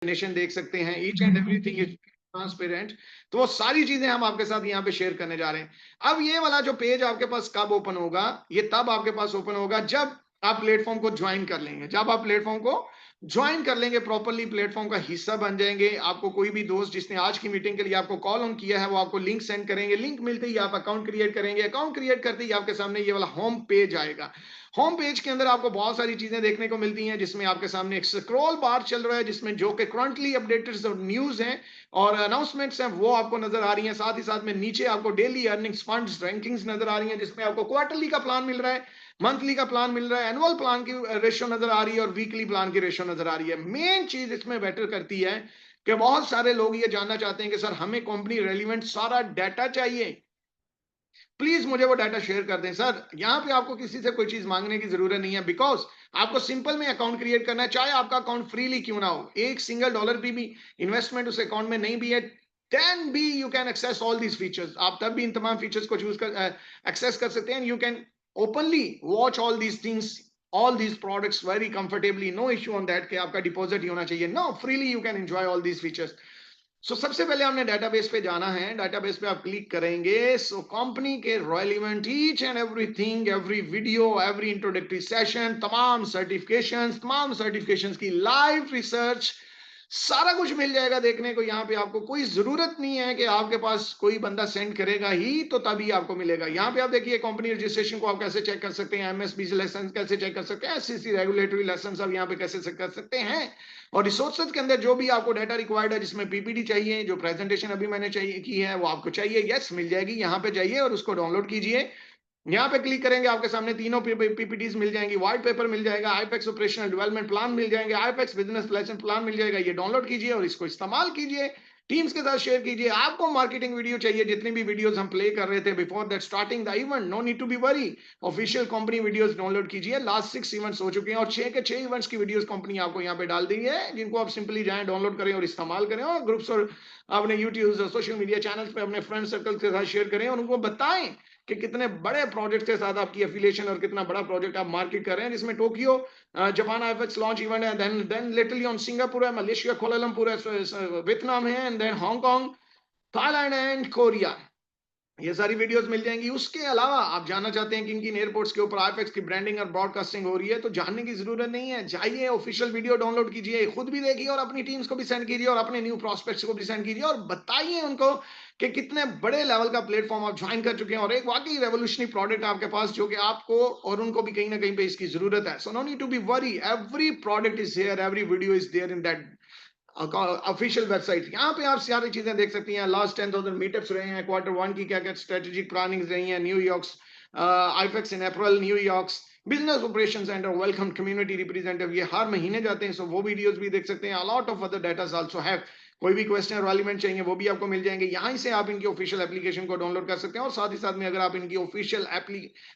देख सकते हैं, each and everything is transparent. तो वो सारी चीजें हम आपके साथ यहाँ पे शेयर करने जा रहे हैं। अब ये वाला जो पेज आपके पास कब ओपन होगा, ये तब आपके पास ओपन होगा जब आप प्लेटफॉर्म को ज्वाइन कर लेंगे। जब आप प्लेटफॉर्म को ज्वाइन कर लेंगे, प्रॉपरली प्लेटफॉर्म का हिस्सा बन जाएंगे, आपको कोई भी दोस्त जिसने आज की मीटिंग के लिए आपको कॉल ऑन किया है वो आपको लिंक सेंड करेंगे। लिंक मिलते ही आप अकाउंट क्रिएट करेंगे। अकाउंट क्रिएट करते ही आपके सामने ये वाला होम पेज आएगा। होम पेज के अंदर आपको बहुत सारी चीजें देखने को मिलती हैं, जिसमें आपके सामने एक स्क्रॉल बार चल रहा है, जिसमें जो कि करंटली अपडेटेड जो न्यूज हैं और अनाउंसमेंट्स हैं वो आपको नजर आ रही हैं। साथ ही साथ में नीचे आपको डेली अर्निंग्स फंड्स रैंकिंग्स नजर आ रही हैं, जिसमें आपको क्वार्टरली का प्लान मिल रहा है, मंथली का प्लान मिल रहा है, एनुअल प्लान की रेशियो नजर आ रही है और वीकली प्लान की रेशियो नजर आ रही है। मेन चीज इसमें बेटर करती है कि बहुत सारे लोग ये जानना चाहते हैं कि सर हमें कंपनी रेलिवेंट सारा डाटा चाहिए, प्लीज मुझे वो डाटा शेयर कर दें। सर यहाँ पे आपको किसी से कोई चीज मांगने की जरूरत नहीं है, बिकॉज आपको सिंपल में अकाउंट क्रिएट करना है, चाहे आपका अकाउंट फ्रीली क्यों ना हो, एक सिंगल डॉलर भी इन्वेस्टमेंट उस अकाउंट में नहीं भी है, देन भी you can access all these features. आप तब भी इन तमाम फीचर्स को चूज कर एक्सेस कर सकते हैं। You can openly watch all these things, all these products very comfortably, no issue on that कि आपका डिपॉजिट ही होना चाहिए। No, freely you can enjoy all these features. So सबसे पहले हमने डेटाबेस पे जाना है। डेटाबेस पे आप क्लिक करेंगे। सो कंपनी के relevant each and everything, every video, every introductory session, तमाम सर्टिफिकेशंस की लाइव रिसर्च, सारा कुछ मिल जाएगा देखने को। यहाँ पे आपको कोई जरूरत नहीं है कि आपके पास कोई बंदा सेंड करेगा ही तो तभी आपको मिलेगा। यहाँ पे आप देखिए कंपनी रजिस्ट्रेशन को आप कैसे चेक कर सकते हैं, एमएसबी लाइसेंस कैसे चेक कर सकते हैं, एससीसी रेगुलेटरी लाइसेंस आप यहाँ पे कैसे चेक कर सकते हैं। और रिसोर्सेज के अंदर जो भी आपको डाटा रिक्वायर्ड है, जिसमें पीपीटी चाहिए, जो प्रेजेंटेशन अभी मैंने चाहिए की है वो आपको चाहिए, यस मिल जाएगी। यहाँ पे जाइए और उसको डाउनलोड कीजिए। यहाँ पे क्लिक करेंगे, आपके सामने तीनों पीपीटीज मिल जाएंगी, व्हाइट पेपर मिल जाएगा, आईपेक्स ऑपरेशनल डेवलपमेंट प्लान मिल जाएंगे, आईपेक्स बिजनेस लाइसेंस प्लान मिल जाएगा। ये डाउनलोड कीजिए और इसको इस्तेमाल कीजिए, टीम्स के साथ शेयर कीजिए। आपको मार्केटिंग वीडियो चाहिए, जितनी भी वीडियोस हम प्ले कर रहे थे before that starting the event, no need to be worry, official company videos download कीजिए। लास्ट 6 इवेंट्स हो चुके हैं और 6 के 6 इवेंट्स की वीडियोस कंपनी आपको यहाँ पे डाल दी है, जिनको आप सिंपली जाएं, डाउनलोड करें और इस्तेमाल करें, और ग्रुप्स और अपने यूट्यूब सोशल मीडिया चैनल्स पे अपने फ्रेंड सर्कल के साथ शेयर करें और उनको बताएं कि कितने बड़े प्रोजेक्ट के साथ आपकी एफिलिएशन और कितना बड़ा प्रोजेक्ट आप मार्केट कर रहे हैं, जिसमें टोक्यो जापान आईफेक्स लॉन्च इवेंट है, देन लिटरली ऑन सिंगापुर है, मलेशिया कोलालमपुर है, वियतनाम है, and then Hong Kong, Thailand and Korea. ये सारी वीडियोस मिल जाएंगी। उसके अलावा आप जानना चाहते हैं कि किन एयरपोर्ट्स के ऊपर आईफेक्स की ब्रांडिंग और ब्रॉडकास्टिंग हो रही है, तो जानने की जरूरत नहीं है, जाइए ऑफिशियल वीडियो डाउनलोड कीजिए, खुद भी देखिए और अपनी टीम्स को भी सेंड कीजिए और अपने न्यू प्रोस्पेक्ट्स को भी सेंड कीजिए और बताइए उनको कि कितने बड़े लेवल का प्लेटफॉर्म आप ज्वाइन कर चुके हैं और एक वाकई रेवोल्यूशनरी प्रोडक्ट आपके पास, जो कि आपको और उनको भी कहीं ना कहीं पे इसकी जरूरत है। So no need to be worry, every product is there, every video is there in that official website. यहाँ पे आप सारी चीजें देख सकती हैं। लास्ट 10,000 मीटअप्स रहे हैं, Q1 की क्या क्या स्ट्रेटेजिक प्लानिंग रही है, New York IFX in April, New York business operation centre, welcome community representative, ये हर महीने जाते हैं। सो वो वीडियोस भी देख सकते हैं। A lot of other data also have, कोई भी क्वेश्चन रेलिवेंट चाहिए वो भी आपको मिल जाएंगे। यहाँ से आप इनकी ऑफिशियल एप्लीकेशन को डाउनलोड कर सकते हैं और साथ ही साथ में अगर आप इनकी ऑफिशियल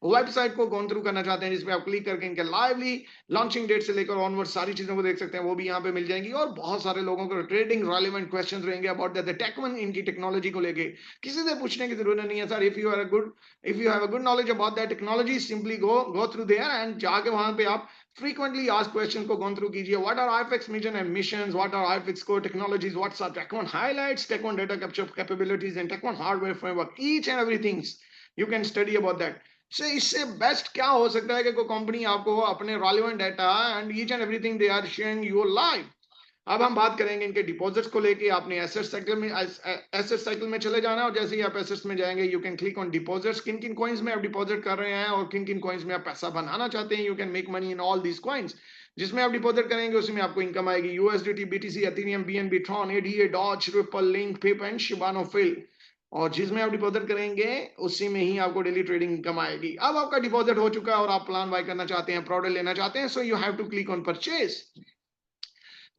वेबसाइट को गो थ्रू करना चाहते हैं, जिसपे आप क्लिक करके इनके लाइवली लॉन्चिंग डेट से लेकर ऑनवर्ड सारी चीजों को देख सकते हैं, वो भी यहाँ पे मिल जाएंगी। और बहुत सारे लोगों को ट्रेडिंग रेलिवेंट क्वेश्चन रहेंगे अबाउट द टेकवन, इनकी टेक्नोलॉजी को लेके किसी से पूछने की जरूरत नहीं है। Sir if you have a good knowledge about that technology, simply go through their and जाके वहां पे आप frequently asked questions को gone through कीजिए। What are IFX mission and missions? What are IFX core technologies? What's our Tech1 highlights? Tech1 data capture capabilities and Tech1 hardware framework? Each and everything you can study about that. So इससे best क्या हो सकता है कि कोई company आपको अपने relevant data and each and everything they are sharing you live। अब हम बात करेंगे इनके डिपॉजिट्स को लेके। आपने एसेट साइकिल में चले जाना है और जैसे ही आप एसेट्स में जाएंगे you can click on deposits. किन किन कॉइन्स में आप डिपॉजिट कर रहे हैं और किन किन कॉइन्स में आप पैसा बनाना चाहते हैं, you can make money in all these coins. जिसमें आप डिपॉजिट करेंगे उसमें आपको इनकम आएगी, USDT, BTC, Ethereum, BNB, Tron, ADA, Doge, Ripple, Link, pip and Shiba Inu FIL. और जिसमें आप डिपॉजिट करेंगे उसी में ही आपको डेली ट्रेडिंग इनकम आएगी। अब आपका डिपॉजिट हो चुका है और आप प्लान बाय करना चाहते हैं, प्रोडक्ट लेना चाहते हैं, so you have to click on purchase.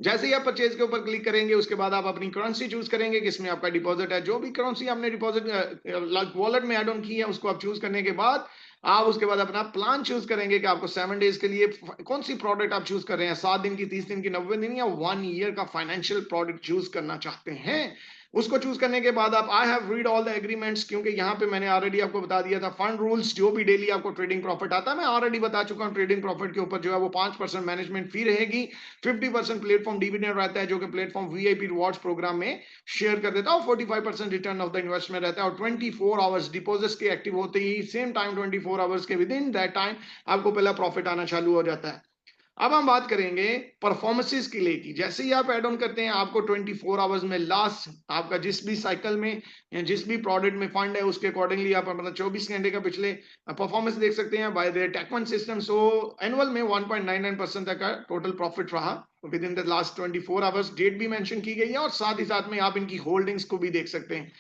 जैसे ही आप परचेज के ऊपर क्लिक करेंगे उसके बाद आप अपनी करेंसी चूज करेंगे किसमें आपका डिपॉजिट है। जो भी करेंसी आपने डिपॉजिट वॉलेट में ऐड ऑन की है उसको आप चूज करने के बाद आप उसके बाद अपना प्लान चूज करेंगे कि आपको 7 डेज के लिए कौन सी प्रोडक्ट आप चूज कर रहे हैं, 7 दिन की, 30 दिन की, 90 दिन या 1 ईयर का फाइनेंशियल प्रोडक्ट चूज करना चाहते हैं। उसको चूज करने के बाद आप I have read all the agreements, क्योंकि यहाँ पे मैंने ऑलरेडी आपको बता दिया था फंड रूल्स, जो भी डेली आपको ट्रेडिंग प्रॉफिट आता है मैं ऑलरेडी बता चुका हूँ। ट्रेडिंग प्रॉफिट के ऊपर जो है वो 5% मैनेजमेंट फी रहेगी, 50% प्लेटफॉर्म डिविडेंड रहता है जो कि प्लेटफॉर्म वीआईपी रिवॉर्ड्स प्रोग्राम में शेयर कर देता है, और 45% रिटर्न ऑफ द इन्वेस्टमेंट रहता है, और 24 आवर्स डिपॉजिट्स के एक्टिव होते ही सेम टाइम 24 आवर्स के विद इन दैट टाइम आपको पहला प्रॉफिट आना चालू हो जाता है। अब हम बात करेंगे परफॉर्मेंसेस के लिए की, जैसे ही आप एड ऑन करते हैं आपको 24 आवर्स में लास्ट आपका जिस भी साइकिल में या जिस भी प्रोडक्ट में फंड है उसके अकॉर्डिंगली आप मतलब 24 घंटे का पिछले परफॉर्मेंस देख सकते हैं by the take one system. So annual में 1.99% तक का टोटल प्रॉफिट रहा within the last 24 hours. Date भी मेंशन की गई है और साथ ही साथ में आप इनकी होल्डिंग्स को भी देख सकते हैं।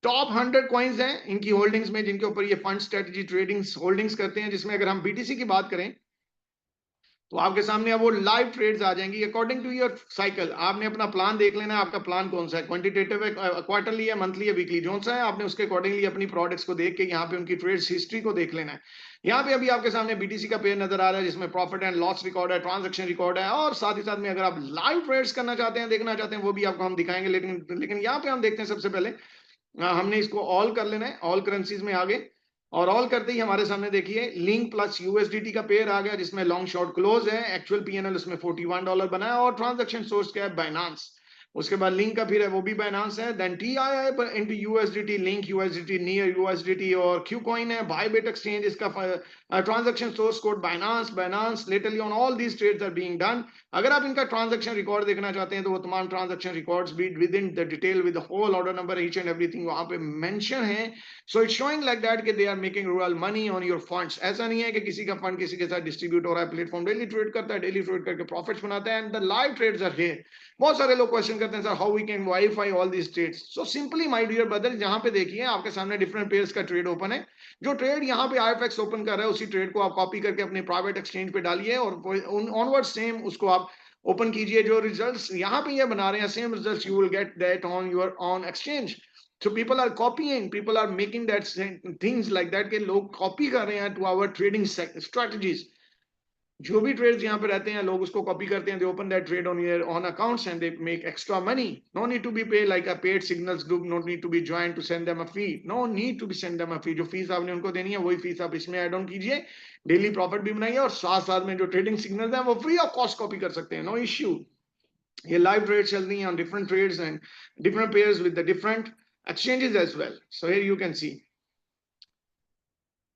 टॉप 100 कॉइन्स हैं इनकी होल्डिंग्स में जिनके ऊपर ये फंड स्ट्रेटजी ट्रेडिंग्स होल्डिंग्स करते हैं, जिसमें अगर हम बीटीसी की बात करें तो आपके सामने अब वो लाइव ट्रेड्स आ जाएंगी अकॉर्डिंग टू योर साइकिल। आपने अपना प्लान देख लेना है, आपका प्लान कौन सा है, क्वांटिटेटिव है, क्वार्टरली है, मंथली है, वीकली, जो सा है आपने उसके अकॉर्डिंगली अपनी प्रोडक्ट्स को देख के यहाँ पे उनकी ट्रेड्स हिस्ट्री को देख लेना है। यहाँ पे अभी आपके सामने बीटीसी का पेयर नजर आ रहा है जिसमें प्रॉफिट एंड लॉस रिकॉर्ड है, ट्रांजेक्शन रिकॉर्ड है, और साथ ही साथ में अगर आप लाइव ट्रेड्स करना चाहते हैं, देखना चाहते हैं, वो भी आपको हम दिखाएंगे। लेकिन यहाँ पे हम देखते हैं सबसे पहले हमने इसको ऑल कर लेना है, ऑल करेंसीज में आगे, और ऑल करते ही हमारे सामने देखिए लिंक प्लस यूएसडीटी का पेयर आ गया जिसमें लॉन्ग शॉर्ट क्लोज है, एक्चुअल पीएनएल उसमें $41 बना है, और ट्रांजैक्शन सोर्स क्या है, बाइनांस। उसके बाद लिंक का फिर है वो भी बाइनांस है, then TII into USDT, Link USDT, Near USDT, और क्यू कॉइन है, बायबिट एक्सचेंज, इसका transaction source code Binance, Binance literally on all these trades are being done. अगर आप इनका ट्रांजैक्शन रिकॉर्ड देखना चाहते हैं तो वो तमाम ट्रांजैक्शन रिकॉर्ड्स भी within the detail with whole order number each and everything वहां पे मेंशन है। So it's showing like that कि they are making real money on your funds. ऐसा नहीं है कि किसी का फंड किसी के साथ डिस्ट्रीब्यूट हो रहा है, प्लेटफॉर्म डेली ट्रेड करता है, डेली ट्रेड करके प्रॉफिट्स बनाता है, and the live trades are here. बहुत सारे लोग क्वेश्चन करते हैं sir how we can verify all these trades. So simply my dear brother, यहाँ पे देखिए आपके सामने डिफरेंट पेयर्स का ट्रेड ओपन है। जो ट्रेड यहाँ पे आईएफएक्स ओपन कर रहा है उसी ट्रेड को आप कॉपी करके अपने प्राइवेट एक्सचेंज पे डालिए और ऑनवर्ड सेम उसको आप ओपन कीजिए। जो रिजल्ट्स यहाँ पे ये बना रहे हैं same results you will get that on your on exchange. So people are copying, people are making that things like that के लोग कॉपी कर रहे हैं to our trading strategies। जो भी ट्रेड्स यहाँ पे रहते हैं लोग उसको कॉपी करते हैं, they open that trade on your on accounts and they make extra money। No need to be paid like a paid signals group, no need to be joined to send them a fee, no need to be send them a fee। जो fees आपने उनको देनी है वही fees आप इसमें add on कीजिए, daily profit भी बनाइए, और साथ साथ में जो ट्रेडिंग सिग्नल्स हैं वो फ्री ऑफ कॉस्ट कॉपी कर सकते हैं, नो इश्यू। ये लाइव ट्रेड चल रही है on different trades and different pairs with the different exchanges as well। So here you can see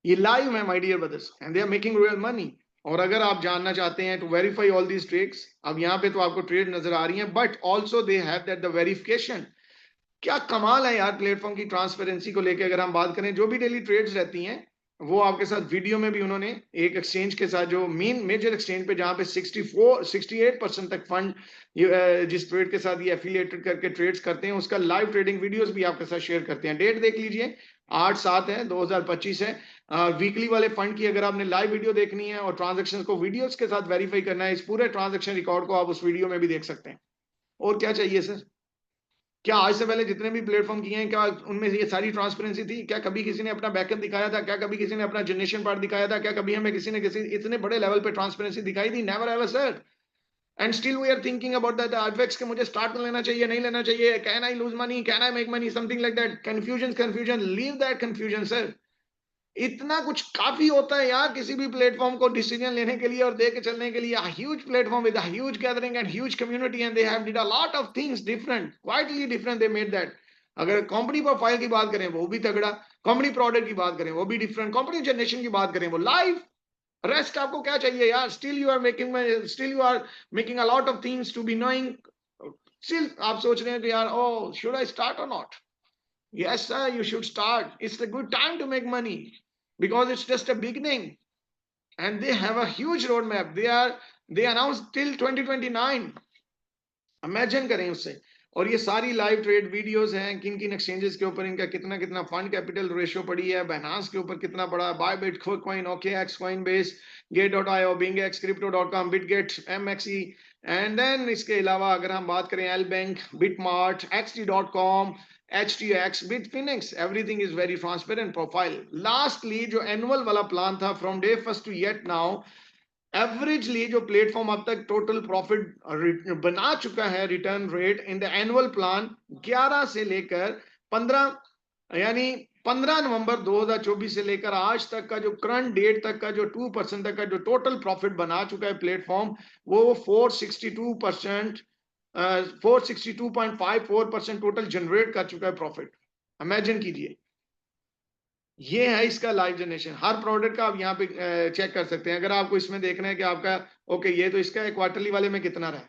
ये लाइव है my dear brothers and they are making real money. और अगर आप जानना चाहते हैं to verify all these trades, अब यहाँ पे तो आपको ट्रेड नजर आ रही है but also they have that the verification. क्या कमाल है यार प्लेटफॉर्म की ट्रांसपेरेंसी को लेकर। अगर हम बात करें जो भी डेली ट्रेड्स रहती हैं वो आपके साथ वीडियो में भी उन्होंने एक एक्सचेंज के साथ जो मेन मेजर एक्सचेंज पे जहां पे 68% तक फंड जिस ट्रेड के साथ ये एफिलिएटेड करके ट्रेड्स करते हैं उसका लाइव ट्रेडिंग वीडियोस भी आपके साथ शेयर करते हैं। डेट देख लीजिए 8/7 है 2025 है। वीकली वाले फंड की अगर आपने लाइव वीडियो देखनी है और ट्रांजेक्शन को वीडियोस के साथ वेरीफाई करना है, इस पूरे ट्रांजेक्शन रिकॉर्ड को आप उस वीडियो में भी देख सकते हैं। और क्या चाहिए सर? क्या आज से पहले जितने भी प्लेटफॉर्म किए हैं क्या उनमें ये सारी ट्रांसपेरेंसी थी? क्या कभी किसी ने अपना बैकअप दिखाया था? क्या कभी किसी ने अपना जनरेशन पार्ट दिखाया था? क्या कभी हमें किसी ने किसी इतने बड़े लेवल पे ट्रांसपेरेंसी दिखाई थी? Never ever sir. And still we are thinking about that IFX के मुझे स्टार्ट में लेना चाहिए, नहीं लेना चाहिए, can I lose money, can I make money, something like that. Confusion, leave that confusion sir. इतना कुछ काफी होता है यार किसी भी प्लेटफॉर्म को डिसीजन लेने के लिए और दे के चलने के लिए। Huge platform with huge gathering and huge community and they have did a lot of things different, quietly different they made that. अगर कंपनी प्रोफाइल की बात करें वो भी तगड़ा, कंपनी प्रोडक्ट की बात करें वो भी डिफरेंट, कंपनी जनरेशन की बात करें वो लाइव। रेस्ट आपको क्या चाहिए यार? Still you are making a lot of things to be knowing. Still आप सोच रहे हैं कि यार ओ शुड आई स्टार्ट और not? Yes, sir, you should start. It's a good time to make money because it's just a beginning. And they have a huge roadmap. They announced till 2029. Imagine करें उससे। और ये सारी live trade videos हैं किन किन exchanges के ऊपर इनका कितना कितना फंड कैपिटल रेशियो पड़ी है, बाइनांस के ऊपर कितना पड़ा, Bybit, Quickcoin, OKX, Coinbase, Gate io, BingX, Crypto com, Bitget, MEXC. And then इसके अलावा अगर हम बात करें L bank, BitMart, XT.com, HTX, Bitfinex, everything is very transparent profile। Lastly जो एनुअल वाला प्लान था from day first to yet now averagely जो प्लेटफॉर्म अब तक टोटल प्रॉफिट बना चुका है return rate in the annual plan 11 से लेकर 15 यानी 15 नवंबर 2024 से लेकर आज तक का जो करंट डेट तक का जो 2% तक का जो टोटल प्रॉफिट बना चुका है प्लेटफॉर्म वो 462%, 462.54% टोटल जनरेट कर चुका है प्रॉफिट। इमेजिन कीजिए, ये है इसका लाइव जनरेशन। हर प्रोडक्ट का आप यहाँ पे चेक कर सकते हैं। अगर आपको इसमें देखना है कि आपका ओके ये तो इसका है क्वार्टरली वाले में कितना रहा है,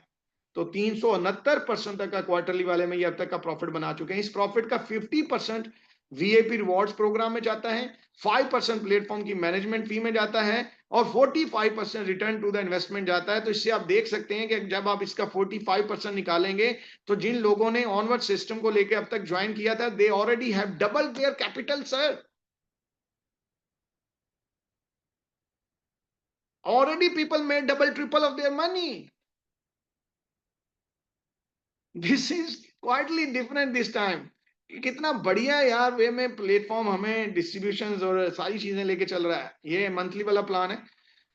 तो 369% तक का क्वार्टरली वाले में ये अब तक का प्रॉफिट बना चुके हैं। इस प्रॉफिट का 50% वीआईपी रिवॉर्ड्स प्रोग्राम में जाता है, 5% प्लेटफॉर्म की मैनेजमेंट फी में जाता है और 45% रिटर्न टू द इन्वेस्टमेंट जाता है। तो इससे आप देख सकते हैं कि जब आप इसका 45% निकालेंगे तो जिन लोगों ने ऑनवर्ड सिस्टम को लेकर अब तक ज्वाइन किया था, they already have double their capital sir. Already people made double, triple of their money. This is quietly different this time. कितना बढ़िया यार वे में प्लेटफॉर्म हमें डिस्ट्रीब्यूशन और सारी चीजें लेके चल रहा है। ये मंथली वाला प्लान है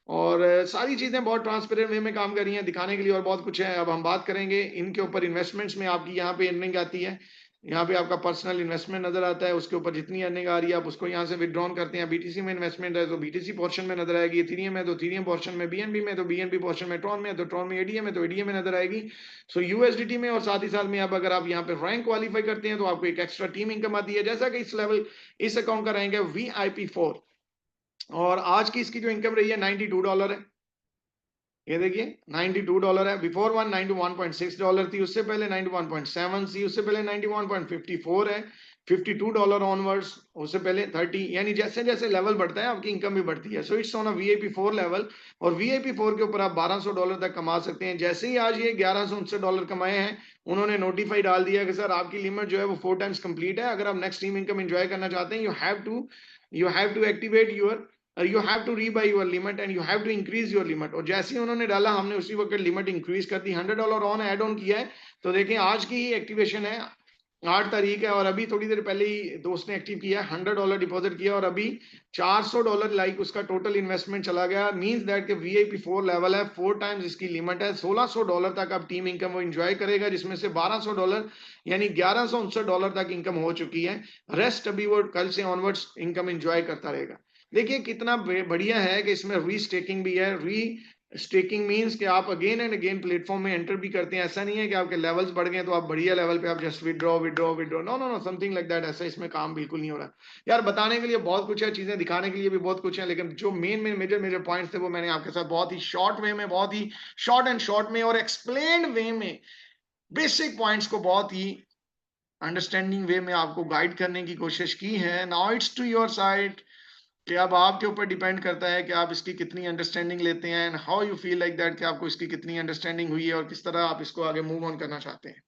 और सारी चीजें बहुत ट्रांसपेरेंट वे में काम कर रही हैं दिखाने के लिए और बहुत कुछ है। अब हम बात करेंगे इनके ऊपर इन्वेस्टमेंट्स में आपकी यहाँ पे अर्निंग आती है। यहाँ पे आपका पर्सनल इन्वेस्टमेंट नजर आता है, उसके ऊपर जितनी अर्निंग आ रही है आप उसको यहाँ से विड्रॉन करते हैं। बीटीसी में इन्वेस्टमेंट है तो बीटीसी पोर्शन में नजर आएगी, इथेरियम है तो इथेरियम पोर्शन में, बीएनबी में तो बीएनबी पोर्शन में, ट्रॉन में है तो ट्रॉन में, एडीएम है तो एडीएम में नजर आएगी। सो यूएसडीटी में और साथ ही साथ में अब अगर आप यहाँ पे रैंक क्वालिफाई करते हैं तो आपको एक एक्स्ट्रा टीम इनकम आती है। जैसा कि इस लेवल इस अकाउंट का रैंक है VIP4 और आज की इसकी जो इनकम रही है $92 है। ये देखिए $92 है। बिफोर वन $91.6 थी, उससे पहले 91.7 थी, उससे पहले 91.54 है, $52 ऑनवर्ड्स, उससे पहले 30। यानी जैसे जैसे लेवल बढ़ता है आपकी इनकम भी बढ़ती है। So it's on a VIP4 level और VIP4 के ऊपर आप $1200 तक कमा सकते हैं। जैसे ही आज ये $1169 कमाए हैं, उन्होंने नोटिफाई डाल दिया कि सर आपकी लिमिट जो है वो 4 टाइम्स कंप्लीट है। अगर आप नेक्स्ट टीम इनकम एंजॉय करना चाहते हैं, you have to activate your, you have to rebuy your limit and you have to increase your limit. और जैसे ही उन्होंने डाला हमने उसी वक्त लिमिट इंक्रीज कर दी, $100 ऑन एड ऑन किया है। तो देखें आज की ही एक्टिवेशन है, 8 तारीख है और अभी थोड़ी देर पहले ही दोस्त ने एक्टिव किया, $100 डिपॉजिट किया और अभी $400 लाइक उसका टोटल इन्वेस्टमेंट चला गया। मींस दैट के VIP4 लेवल है, 4 टाइम्स इसकी लिमिट है, $1600 तक अब टीम इनकम वो एंजॉय करेगा, जिसमें से $1200 यानी $1169 तक इनकम हो चुकी है। रेस्ट अभी वो कल से ऑनवर्ड्स इनकम एंजॉय करता रहेगा। देखिए कितना बढ़िया है कि इसमें रीस्टेकिंग भी है। रीस्टेकिंग मींस कि आप अगेन एंड अगेन प्लेटफॉर्म में एंटर भी करते हैं। ऐसा नहीं है कि आपके लेवल्स बढ़ गए तो आप बढ़िया लेवल पे आप just withdraw withdraw withdraw, no no no, something like that. ऐसा इसमें काम बिल्कुल नहीं हो रहा यार। बताने के लिए बहुत कुछ है, चीजें दिखाने के लिए भी बहुत कुछ है, लेकिन जो मेन मेजर मेजर पॉइंट्स थे वो मैंने आपके साथ बहुत ही शॉर्ट वे में, बहुत ही शॉर्ट में और एक्सप्लेन वे में बेसिक पॉइंट्स को बहुत ही अंडरस्टैंडिंग वे में आपको गाइड करने की कोशिश की है। Now it's to your side कि अब आपके ऊपर डिपेंड करता है कि आप इसकी कितनी अंडरस्टैंडिंग लेते हैं and how you feel like that कि आपको इसकी कितनी अंडरस्टैंडिंग हुई है और किस तरह आप इसको आगे मूव ऑन करना चाहते हैं।